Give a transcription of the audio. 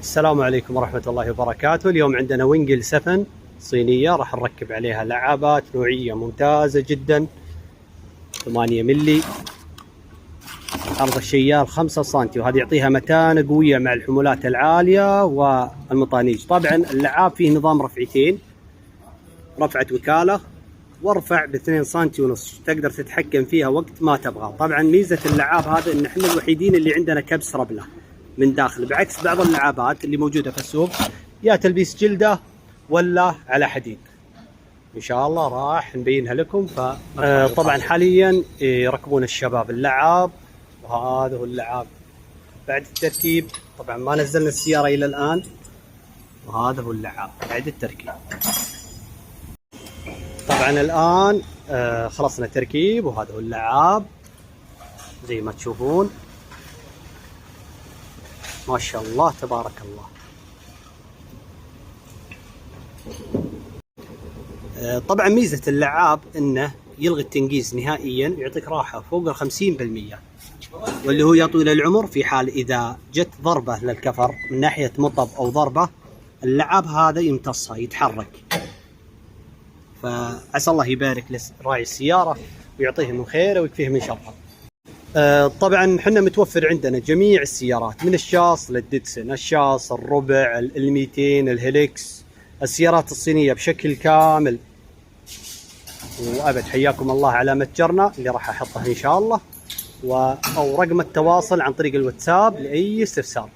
السلام عليكم ورحمة الله وبركاته. اليوم عندنا وينجل 7 صينية راح نركب عليها لعابات نوعية ممتازة جدا. 8 ملي، عرض الشيال 5 سنتي، وهذا يعطيها متانة قوية مع الحمولات العالية والمطانيج. طبعا اللعاب فيه نظام رفعتين، رفعة وكالة وارفع ب2 سنتي ونص، تقدر تتحكم فيها وقت ما تبغى. طبعا ميزة اللعاب هذا ان احنا الوحيدين اللي عندنا كبس ربلة من داخل، بعكس بعض اللعابات اللي موجودة في السوق يا تلبيس جلدة ولا على حديد. ان شاء الله راح نبينها لكم. طبعا حاليا يركبون الشباب اللعاب، وهذا هو اللعاب بعد التركيب. طبعا ما نزلنا السيارة الى الان، وهذا هو اللعاب بعد التركيب. طبعا الان خلصنا تركيب، وهذا هو اللعاب زي ما تشوفون. ما شاء الله تبارك الله. طبعا ميزة اللعاب انه يلغي التنقيز نهائيا ويعطيك راحة فوق 50%، واللي هو يا طويل العمر في حال اذا جت ضربة للكفر من ناحية مطب او ضربة، اللعاب هذا يمتصها يتحرك. فعسى الله يبارك لراعي السيارة ويعطيه من خيره ويكفيه من شره. طبعا حنا متوفر عندنا جميع السيارات، من الشاص للديتسن، الشاص، الربع، ال200، الهيليكس، السيارات الصينية بشكل كامل. وأبد حياكم الله على متجرنا اللي راح أحطه إن شاء الله، أو رقم التواصل عن طريق الواتساب لأي استفسار.